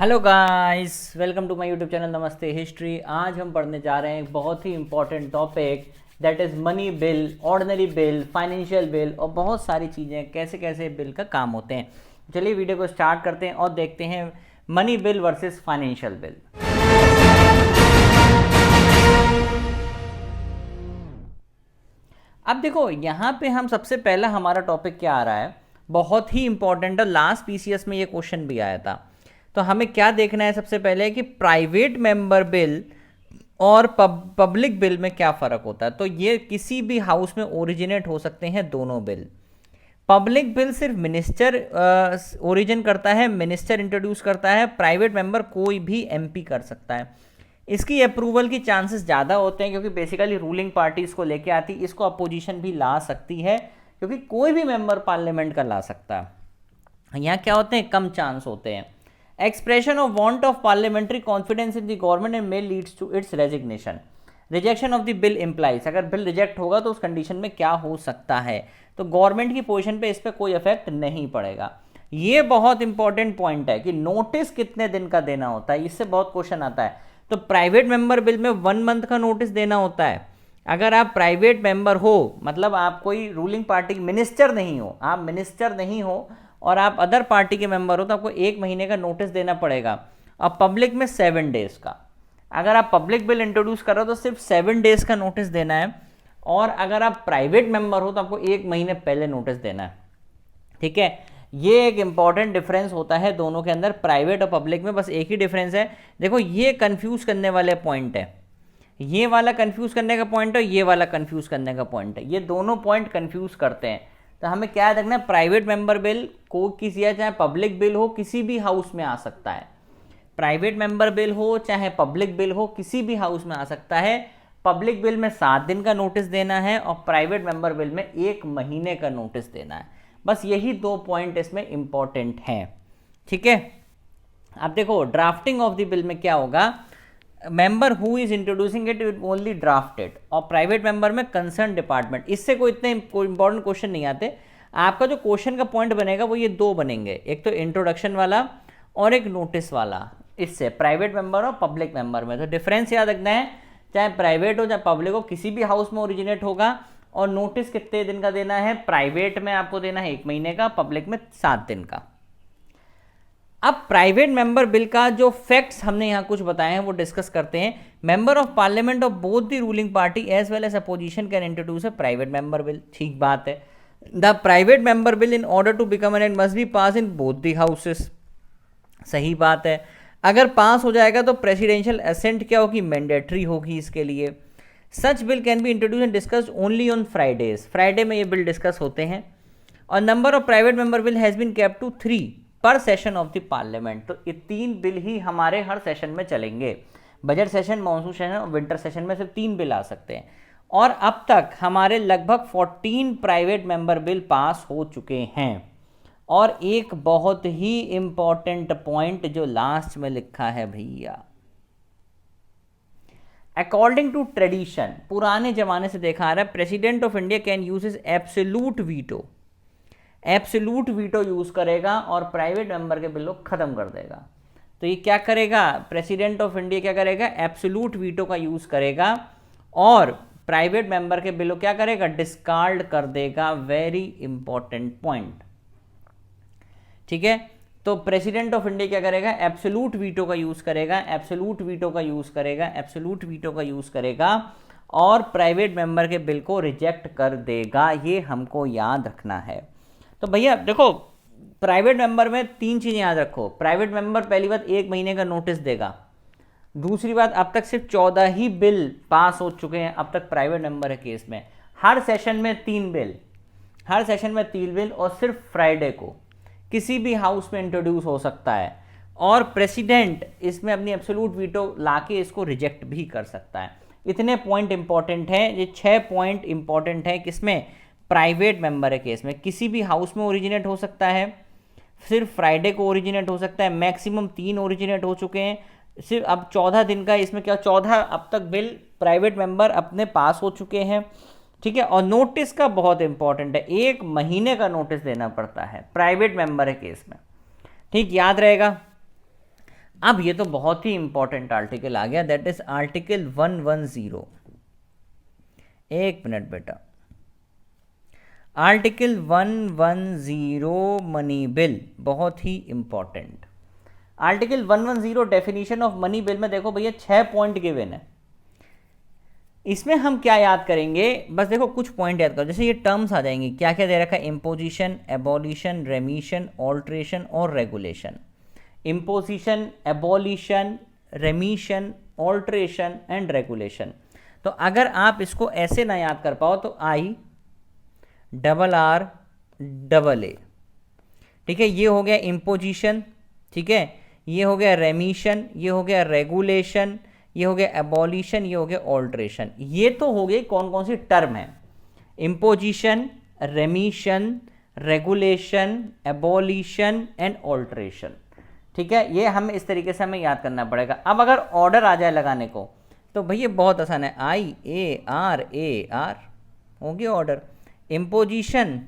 Hello guys, welcome to my YouTube channel Namaste history. आज हम पढ़ने जा रहे हैं एक बहुत ही important topic, that is money bill, ordinary bill, financial bill और बहुत सारी चीज़ें कैसे कैसे बिल का काम होते हैं। चलिए वीडियो को स्टार्ट करते हैं और देखते हैं money bill versus financial bill. अब देखो यहाँ पे हम सबसे पहला हमारा टॉपिक क्या आ रहा है, बहुत ही इंपॉर्टेंट है। लास्ट पीसीएस में ये क्वेश्चन भी आया था। तो हमें क्या देखना है सबसे पहले कि प्राइवेट मेंबर बिल और पब्लिक बिल में क्या फ़र्क होता है। तो ये किसी भी हाउस में ओरिजिनेट हो सकते हैं दोनों बिल। पब्लिक बिल सिर्फ मिनिस्टर ओरिजिन करता है, मिनिस्टर इंट्रोड्यूस करता है। प्राइवेट मेंबर कोई भी एमपी कर सकता है। इसकी अप्रूवल की चांसेस ज़्यादा होते हैं क्योंकि बेसिकली रूलिंग पार्टी इसको लेके आती, इसको अपोजिशन भी ला सकती है क्योंकि कोई भी मेंबर पार्लियामेंट का ला सकता है। यहाँ क्या होते हैं, कम चांस होते हैं। Expression of want of parliamentary confidence in the government and may leads to its resignation. Rejection of the bill implies, अगर बिल रिजेक्ट होगा तो उस कंडीशन में क्या हो सकता है। तो गवर्नमेंट की पोजीशन पे इस पर कोई इफेक्ट नहीं पड़ेगा। ये बहुत इंपॉर्टेंट पॉइंट है कि नोटिस कितने दिन का देना होता है, इससे बहुत क्वेश्चन आता है। तो प्राइवेट मेंबर बिल में 1 मंथ का नोटिस देना होता है। अगर आप प्राइवेट मेंबर हो, मतलब आप कोई रूलिंग पार्टी मिनिस्टर नहीं हो, आप मिनिस्टर नहीं हो और आप अदर पार्टी के मेंबर हो, तो आपको 1 महीने का नोटिस देना पड़ेगा। और पब्लिक में 7 डेज का। अगर आप पब्लिक बिल इंट्रोड्यूस कर रहे हो तो सिर्फ 7 डेज का नोटिस देना है। और अगर आप प्राइवेट मेंबर हो तो आपको 1 महीने पहले नोटिस देना है। ठीक है, ये एक इंपॉर्टेंट डिफरेंस होता है दोनों के अंदर, प्राइवेट और पब्लिक में। बस एक ही डिफरेंस है, देखो ये कंफ्यूज करने वाले पॉइंट है, ये वाला कंफ्यूज करने का पॉइंट है, ये वाला कंफ्यूज करने का पॉइंट है। ये दोनों पॉइंट कंफ्यूज करते हैं। तो हमें क्या याद रखना है, प्राइवेट मेंबर बिल को किसी या चाहे पब्लिक बिल हो किसी भी हाउस में आ सकता है। प्राइवेट मेंबर बिल हो चाहे पब्लिक बिल हो किसी भी हाउस में आ सकता है। पब्लिक बिल में 7 दिन का नोटिस देना है और प्राइवेट मेंबर बिल में 1 महीने का नोटिस देना है। बस यही 2 पॉइंट इसमें इंपॉर्टेंट हैं। ठीक है, अब देखो ड्राफ्टिंग ऑफ द बिल में क्या होगा, member who is introducing it will only drafted, और प्राइवेट मेंबर में कंसर्न डिपार्टमेंट। इससे कोई इतने इंपॉर्टेंट क्वेश्चन नहीं आते। आपका जो क्वेश्चन का पॉइंट बनेगा वो ये 2 बनेंगे, एक तो इंट्रोडक्शन वाला और एक नोटिस वाला। इससे प्राइवेट मेंबर और पब्लिक मेंबर में तो डिफरेंस याद रखना है, चाहे प्राइवेट हो चाहे पब्लिक हो, किसी भी हाउस में ओरिजिनेट होगा। और नोटिस कितने दिन का देना है, प्राइवेट में आपको देना है 1 महीने का, पब्लिक में 7 दिन का। अब प्राइवेट मेंबर बिल का जो फैक्ट्स हमने यहाँ कुछ बताए हैं वो डिस्कस करते हैं। Member of parliament of both the ruling party as well as opposition can introduce a private member bill. ठीक बात है। The private member bill in order to become an act must be pass in both the houses. सही बात है। अगर पास हो जाएगा तो प्रेसिडेंशियल असेंट क्या होगी, मैंडेटरी होगी इसके लिए। Such bill can be introduce and discussed only on Fridays, Friday में ये बिल डिस्कस होते हैं। और number of private member bill has been kept to 3 पर सेशन ऑफ द पार्लियामेंट। तो ये 3 बिल ही हमारे हर सेशन में चलेंगे। बजट सेशन, मानसून सेशन और विंटर सेशन में सिर्फ 3 बिल आ सकते हैं। और अब तक हमारे लगभग 14 प्राइवेट मेंबर बिल पास हो चुके हैं। और एक बहुत ही इंपॉर्टेंट पॉइंट जो लास्ट में लिखा है भैया, अकॉर्डिंग टू ट्रेडिशन, पुराने जमाने से देखा आ रहा है, president of India can use is absolute veto. Absolute veto use करेगा और प्राइवेट मेंबर के बिल को खत्म कर देगा। तो ये क्या करेगा, प्रेसिडेंट ऑफ इंडिया क्या करेगा, एब्सोल्यूट वीटो का यूज करेगा और प्राइवेट मेंबर के बिल को क्या करेगा, डिस्कार्ड कर देगा। Very important point. ठीक है, तो प्रेसिडेंट ऑफ इंडिया क्या करेगा, एब्सोल्यूट वीटो का यूज करेगा, एब्सोल्यूट वीटो का यूज करेगा, एब्सोल्यूट वीटो का यूज करेगा और प्राइवेट मेंबर के बिल को रिजेक्ट कर देगा। ये हमको याद रखना है। तो भैया देखो, प्राइवेट मेंबर में 3 चीज़ें याद रखो। प्राइवेट मेंबर पहली बात 1 महीने का नोटिस देगा। दूसरी बात, अब तक सिर्फ 14 ही बिल पास हो चुके हैं अब तक प्राइवेट मेंबर के केस में। हर सेशन में 3 बिल, हर सेशन में 3 बिल और सिर्फ फ्राइडे को किसी भी हाउस में इंट्रोड्यूस हो सकता है। और प्रेसिडेंट इसमें अपनी एब्सोल्यूट वीटो लाके इसको रिजेक्ट भी कर सकता है। इतने पॉइंट इंपॉर्टेंट हैं, ये 6 पॉइंट इंपॉर्टेंट है किसमें, प्राइवेट मेंबर के केस में। किसी भी हाउस में ओरिजिनेट हो सकता है, सिर्फ फ्राइडे को ओरिजिनेट हो सकता है, मैक्सिमम 3 ओरिजिनेट हो चुके हैं, सिर्फ अब 14 दिन का इसमें क्या, 14 अब तक बिल प्राइवेट मेंबर अपने पास हो चुके हैं। ठीक है, और नोटिस का बहुत इंपॉर्टेंट है, 1 महीने का नोटिस देना पड़ता है प्राइवेट मेंबर के केस में। ठीक, याद रहेगा। अब ये तो बहुत ही इंपॉर्टेंट आर्टिकल आ गया, दैट इज आर्टिकल 110। एक मिनट बेटा, आर्टिकल 110 मनी बिल बहुत ही important. Article 110 definition of money bill में देखो भैया 6 पॉइंट गिवन है। इसमें हम क्या याद करेंगे, बस देखो कुछ पॉइंट याद करो। जैसे ये टर्म्स आ जाएंगे, क्या क्या दे रखा है, इम्पोजिशन, एबॉलिशन, रेमिशन, ऑल्ट्रेशन और regulation. Imposition, abolition, रेमिशन, alteration and regulation. तो अगर आप इसको ऐसे ना याद कर पाओ तो IRRA, ठीक है, ये हो गया इम्पोजिशन, ठीक है, ये हो गया रेमिशन, ये हो गया रेगुलेशन, ये हो गया एबॉलिशन, ये हो गया ऑल्ट्रेशन। ये तो हो गई कौन कौन सी टर्म है, imposition, रेमिशन, regulation, abolition and alteration, ठीक है। ये हमें इस तरीके से हमें याद करना पड़ेगा। अब अगर ऑर्डर आ जाए लगाने को तो भैया बहुत आसान है, IARAR हो गया ऑर्डर। इम्पोजिशन,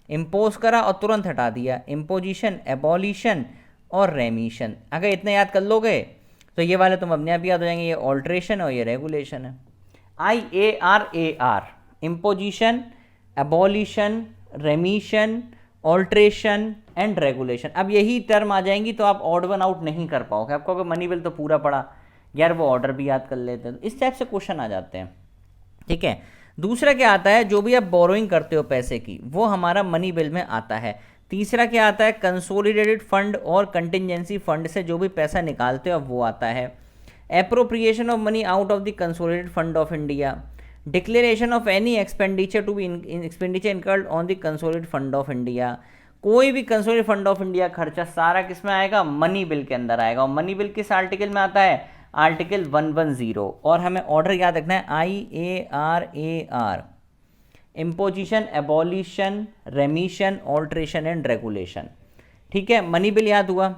इम्पोज करा और तुरंत हटा दिया, इम्पोजिशन, एबॉलिशन और रेमिशन। अगर इतने याद कर लोगे तो ये वाले तुम अपने आप याद हो जाएंगे, ये ऑल्ट्रेशन और ये रेगुलेशन है। IARAR, imposition, abolition, रेमिशन, alteration and regulation. अब यही टर्म आ जाएंगी तो आप ऑड वन आउट नहीं कर पाओगे। आपको अगर मनी बिल तो पूरा पड़ा यार, वो ऑर्डर भी याद कर लेते हैं। इस टाइप से क्वेश्चन आ जाते हैं, ठीक है। दूसरा क्या आता है, जो भी आप बोरोइंग करते हो पैसे की, वो हमारा मनी बिल में आता है। तीसरा क्या आता है, कंसोलिडेटेड फंड और कंटिजेंसी फंड से जो भी पैसा निकालते हो वो आता है। Appropriation of money out of the consolidated fund of India, declaration of any expenditure to be expenditure incurred on the consolidated fund of India. कोई भी कंसोलिडेटेड फंड ऑफ इंडिया खर्चा सारा किस में आएगा, मनी बिल के अंदर आएगा। और मनी बिल किस आर्टिकल में आता है, आर्टिकल 110। और हमें ऑर्डर याद रखना है, IARAR, imposition, abolition, रेमिशन, alteration and regulation, ठीक है। मनी बिल याद हुआ।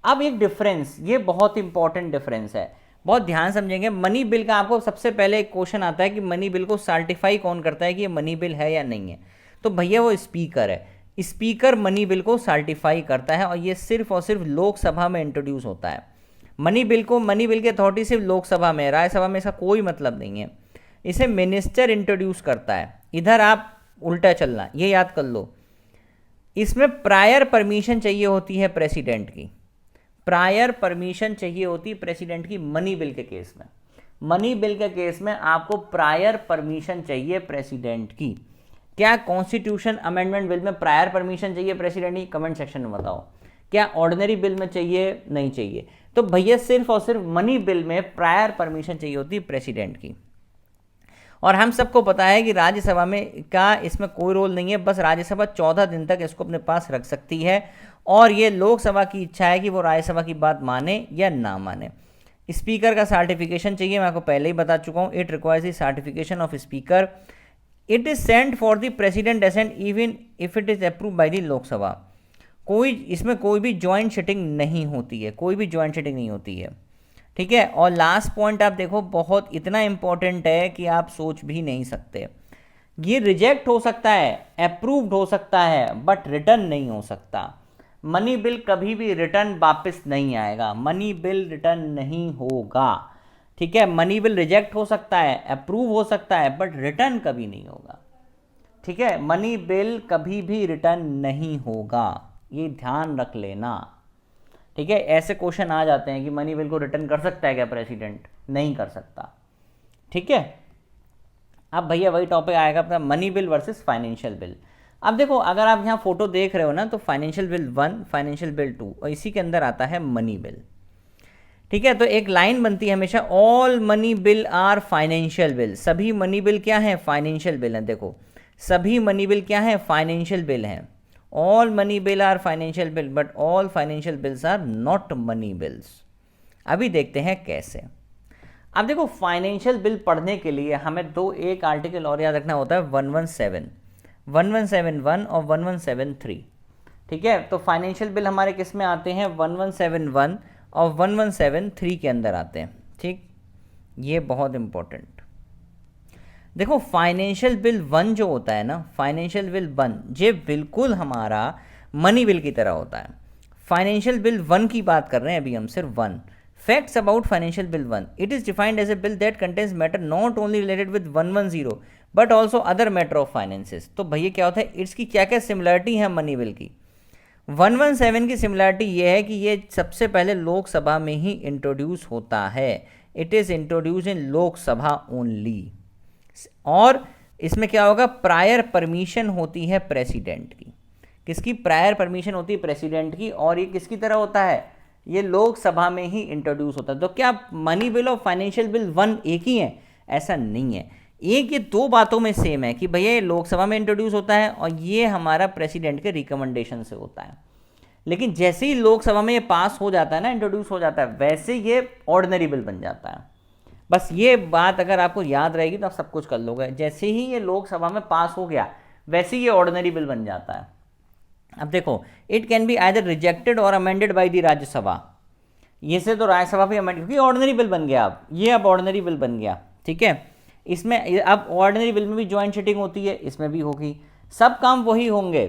अब एक डिफरेंस, ये बहुत इंपॉर्टेंट डिफरेंस है, बहुत ध्यान समझेंगे। मनी बिल का आपको सबसे पहले एक क्वेश्चन आता है कि मनी बिल को सर्टिफाई कौन करता है कि ये मनी बिल है या नहीं है। तो भैया वो स्पीकर है, स्पीकर मनी बिल को सर्टिफाई करता है और ये सिर्फ और सिर्फ लोकसभा में इंट्रोड्यूस होता है। मनी बिल की अथॉरिटी सिर्फ लोकसभा में, राज्यसभा में इसका कोई मतलब नहीं है। इसे मिनिस्टर इंट्रोड्यूस करता है। इधर आप उल्टा चलना, ये याद कर लो। इसमें प्रायर परमिशन चाहिए होती है प्रेसिडेंट की, प्रायर परमिशन चाहिए होती है प्रेसिडेंट की मनी बिल के केस में। मनी बिल के केस में आपको प्रायर परमिशन चाहिए प्रेसिडेंट की। क्या कॉन्स्टिट्यूशन अमेंडमेंट बिल में प्रायर परमिशन चाहिए प्रेसिडेंट की, कमेंट सेक्शन में बताओ। क्या ऑर्डिनरी बिल में चाहिए, नहीं चाहिए। तो भैया सिर्फ और सिर्फ मनी बिल में प्रायर परमिशन चाहिए होती है प्रेसिडेंट की। और हम सबको पता है कि राज्यसभा में का इसमें कोई रोल नहीं है, बस राज्यसभा 14 दिन तक इसको अपने पास रख सकती है और ये लोकसभा की इच्छा है कि वो राज्यसभा की बात माने या ना माने। स्पीकर का सर्टिफिकेशन चाहिए, मैं आपको पहले ही बता चुका हूँ। It requires the certification of speaker. It is sent for the president assent even if it is approve by the Lok Sabha. इसमें कोई भी ज्वाइंट सिटिंग नहीं होती है, कोई भी ज्वाइंट सिटिंग नहीं होती है, ठीक है। और लास्ट पॉइंट आप देखो, बहुत इतना इंपॉर्टेंट है कि आप सोच भी नहीं सकते। ये रिजेक्ट हो सकता है, अप्रूव्ड हो सकता है, बट रिटर्न नहीं हो सकता। मनी बिल कभी भी रिटर्न वापस नहीं आएगा, मनी बिल रिटर्न नहीं होगा, ठीक है। मनी बिल रिजेक्ट हो सकता है, अप्रूव हो सकता है, बट रिटर्न कभी नहीं होगा, ठीक है। मनी बिल कभी भी रिटर्न नहीं होगा, ये ध्यान रख लेना, ठीक है। ऐसे क्वेश्चन आ जाते हैं कि मनी बिल को रिटर्न कर सकता है क्या प्रेसिडेंट, नहीं कर सकता, ठीक है। अब भैया वही टॉपिक आएगा अपना, money bill versus financial bill. अब देखो, अगर आप यहाँ फोटो देख रहे हो ना, तो फाइनेंशियल बिल 1, फाइनेंशियल बिल 2 और इसी के अंदर आता है मनी बिल, ठीक है। तो एक लाइन बनती है हमेशा, all money bill are financial bill. सभी मनी बिल क्या है, फाइनेंशियल बिल हैं। देखो, सभी मनी बिल क्या है, फाइनेंशियल बिल हैं। All money bill are financial bill but all financial bills are not money bills. अभी देखते हैं कैसे। अब देखो, फाइनेंशियल बिल पढ़ने के लिए हमें एक आर्टिकल और याद रखना होता है, 117, 1171 और 1173, ठीक है। तो फाइनेंशियल बिल हमारे किस में आते हैं, 1171 और 1173 के अंदर आते हैं, ठीक। ये बहुत इंपॉर्टेंट। देखो, फाइनेंशियल बिल 1 जो होता है ना, फाइनेंशियल बिल 1 ये बिल्कुल हमारा मनी बिल की तरह होता है। फाइनेंशियल बिल 1 की बात कर रहे हैं अभी हम, सिर्फ 1। Facts about financial bill 1, it is defined as a bill that contains matter not only related with 110 but also other matter of finances. तो भैया क्या होता है, इसकी क्या क्या सिमिलरिटी है मनी बिल की। 117 की सिमिलरिटी ये है कि ये सबसे पहले लोकसभा में ही इंट्रोड्यूस होता है, it is introduce in Lok Sabha only. और इसमें क्या होगा, प्रायर परमिशन होती है प्रेसिडेंट की। किसकी प्रायर परमिशन होती है, प्रेसिडेंट की। और ये किसकी तरह होता है, ये लोकसभा में ही इंट्रोड्यूस होता है। तो क्या मनी बिल और फाइनेंशियल बिल 1 एक ही है, ऐसा नहीं है। एक ये दो बातों में सेम है कि भैया ये लोकसभा में इंट्रोड्यूस होता है और ये हमारा प्रेसिडेंट के रिकमेंडेशन से होता है। लेकिन जैसे ही लोकसभा में ये पास हो जाता है ना, इंट्रोड्यूस हो जाता है, वैसे ये ऑर्डिनरी बिल बन जाता है। बस ये बात अगर आपको याद रहेगी तो आप सब कुछ कर लोगे। जैसे ही ये लोकसभा में पास हो गया वैसे ही ये ऑर्डिनरी बिल बन जाता है। अब देखो, it can be either rejected और अमेंडेड बाय द राज्यसभा। ये से तो राज्यसभा भी अमेंड, क्योंकि ऑर्डिनरी बिल बन गया। अब ये अब ऑर्डिनरी बिल बन गया, ठीक है। इसमें अब ऑर्डिनरी बिल में भी ज्वाइंट सिटिंग होती है, इसमें भी होगी, सब काम वही होंगे।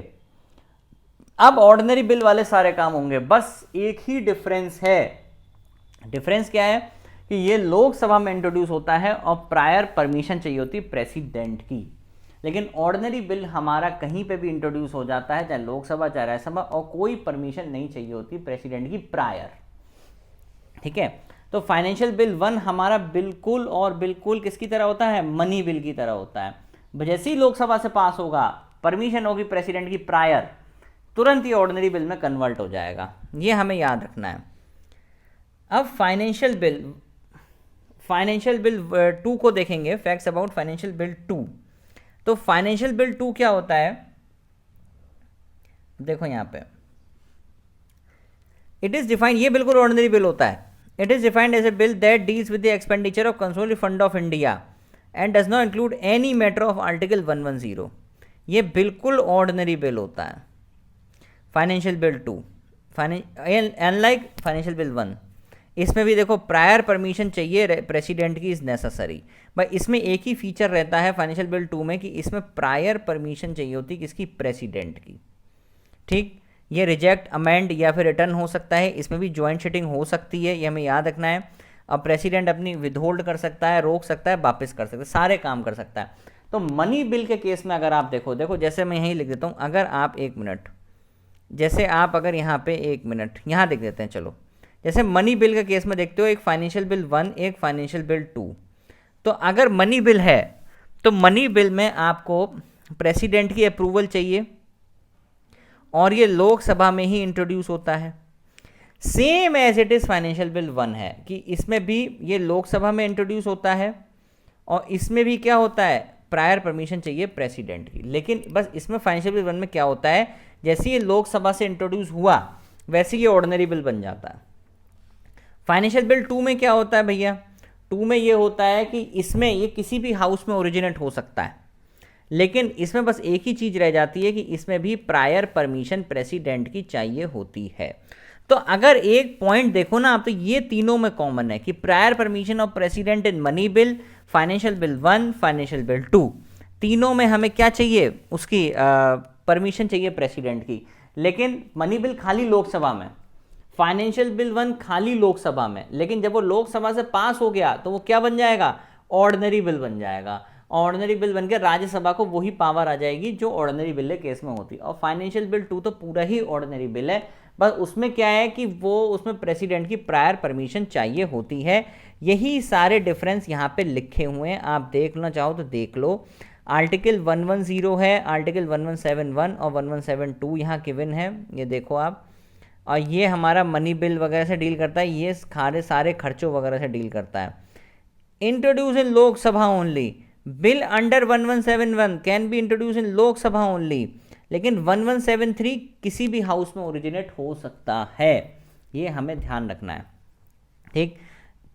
अब ऑर्डिनरी बिल वाले सारे काम होंगे, बस एक ही डिफरेंस है। डिफरेंस क्या है कि ये लोकसभा में इंट्रोड्यूस होता है और प्रायर परमिशन चाहिए होती है प्रेसिडेंट की। लेकिन ऑर्डिनरी बिल हमारा कहीं पे भी इंट्रोड्यूस हो जाता है, चाहे लोकसभा चाहे राज्यसभा, और कोई परमिशन नहीं चाहिए होती प्रेसिडेंट की प्रायर, ठीक है। तो फाइनेंशियल बिल 1 हमारा बिल्कुल और बिल्कुल किसकी तरह होता है, मनी बिल की तरह होता है। जैसे ही लोकसभा से पास होगा, परमिशन होगी प्रेसिडेंट की प्रायर, तुरंत ये ऑर्डिनरी बिल में कन्वर्ट हो जाएगा। ये हमें याद रखना है। अब फाइनेंशियल बिल 2 को देखेंगे, फैक्ट्स अबाउट फाइनेंशियल बिल 2। तो फाइनेंशियल बिल 2 क्या होता है, देखो यहां पे, इट इज डिफाइंड, ये बिल्कुल ऑर्डिनरी बिल होता है। It is defined as a bill that deals with the expenditure of consolidated fund of India and does not include any matter of article 110। ये बिल्कुल ऑर्डिनरी बिल होता है financial bill 2, unlike financial bill 1। इसमें भी देखो prior permission चाहिए president की, is necessary. भाई इसमें एक ही फीचर रहता है फाइनेंशियल बिल 2 में कि इसमें प्रायर परमिशन चाहिए होती है किसकी, प्रेसिडेंट की, ठीक। ये रिजेक्ट, अमेंड या फिर रिटर्न हो सकता है, इसमें भी ज्वाइंट सिटिंग हो सकती है, ये हमें याद रखना है। अब प्रेसिडेंट अपनी विदहोल्ड कर सकता है, रोक सकता है, वापस कर सकता है, सारे काम कर सकता है। तो मनी बिल के केस में अगर आप देखो जैसे मैं यहीं लिख देता हूँ, अगर आप 1 मिनट, जैसे आप अगर यहाँ पे 1 मिनट यहाँ देख देते हैं, चलो जैसे मनी बिल के केस में देखते हो, एक फाइनेंशियल बिल 1, एक फाइनेंशियल बिल 2। तो अगर मनी बिल है तो मनी बिल में आपको प्रेसिडेंट की अप्रूवल चाहिए और ये लोकसभा में ही इंट्रोड्यूस होता है। Same as it is financial bill 1 है कि इसमें भी ये लोकसभा में इंट्रोड्यूस होता है और इसमें भी क्या होता है, प्रायर परमिशन चाहिए प्रेसिडेंट की। लेकिन बस इसमें फाइनेंशियल बिल 1 में क्या होता है, जैसे ये लोकसभा से इंट्रोड्यूस हुआ वैसे ये ऑर्डिनरी बिल बन जाता है। फाइनेंशियल बिल 2 में क्या होता है भैया, 2 में ये होता है कि इसमें ये किसी भी हाउस में ओरिजिनेट हो सकता है, लेकिन इसमें बस एक ही चीज़ रह जाती है कि इसमें भी प्रायर परमिशन प्रेसिडेंट की चाहिए होती है। तो अगर एक पॉइंट देखो ना आप, तो ये तीनों में कॉमन है कि prior permission of president in money bill, financial bill 1, financial bill 2, तीनों में हमें क्या चाहिए, उसकी परमिशन चाहिए प्रेसिडेंट की। लेकिन मनी बिल खाली लोकसभा में, फाइनेंशियल बिल 1 खाली लोकसभा में, लेकिन जब वो लोकसभा से पास हो गया तो वो क्या बन जाएगा, ऑर्डिनरी बिल बन जाएगा। ऑर्डिनरी बिल बनकर राज्यसभा को वही पावर आ जाएगी जो ऑर्डिनरी बिल के केस में होती है। और फाइनेंशियल बिल 2 तो पूरा ही ऑर्डिनरी बिल है, बस उसमें क्या है कि वो उसमें प्रेसिडेंट की प्रायर परमिशन चाहिए होती है। यही सारे डिफरेंस यहाँ पे लिखे हुए हैं, आप देखना चाहो तो देख लो। आर्टिकल 110 है, आर्टिकल 1171 और 1172 यहाँ गिवन है, ये देखो आप। और ये हमारा मनी बिल वगैरह से डील करता है, ये सारे खर्चों वगैरह से डील करता है। Introduce in Lok Sabha only, bill under 1171 can be introduce in Lok Sabha only, लेकिन 1173 किसी भी हाउस में ओरिजिनेट हो सकता है, ये हमें ध्यान रखना है, ठीक।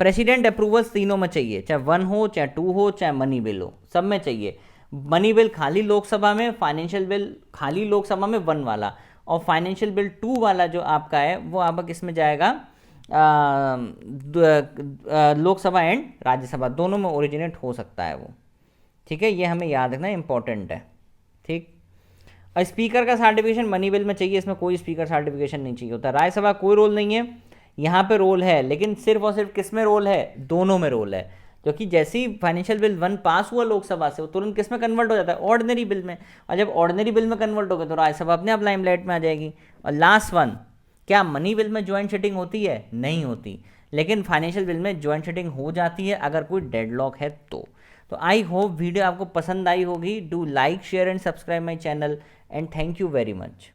प्रेसिडेंट अप्रूवल्स तीनों में चाहिए, चाहे 1 हो, चाहे 2 हो, चाहे मनी बिल हो, सब में चाहिए। मनी बिल खाली लोकसभा में, फाइनेंशियल बिल खाली लोकसभा में 1 वाला, और फाइनेंशियल बिल 2 वाला जो आपका है वो आपका किस में जाएगा, लोकसभा एंड राज्यसभा दोनों में ओरिजिनेट हो सकता है वो, ठीक है। ये हमें याद रखना इंपॉर्टेंट है, ठीक। और स्पीकर का सर्टिफिकेशन मनी बिल में चाहिए, इसमें कोई स्पीकर सर्टिफिकेशन नहीं चाहिए होता। राज्यसभा कोई रोल नहीं है, यहाँ पे रोल है, लेकिन सिर्फ और सिर्फ किस में रोल है, दोनों में रोल है। क्योंकि जैसे ही फाइनेंशियल बिल 1 पास हुआ लोकसभा से, वो तुरंत किस में कन्वर्ट हो जाता है, ऑर्डिनरी बिल में। और जब ऑर्डिनरी बिल में कन्वर्ट हो गया तो राज्यसभा अपने आप लाइमलाइट में आ जाएगी। और लास्ट वन, क्या मनी बिल में ज्वाइंट सिटिंग होती है, नहीं होती, लेकिन फाइनेंशियल बिल में ज्वाइंट सिटिंग हो जाती है अगर कोई डेडलॉक है तो आई होप वीडियो आपको पसंद आई होगी। Do like share and subscribe my channel and thank you very much.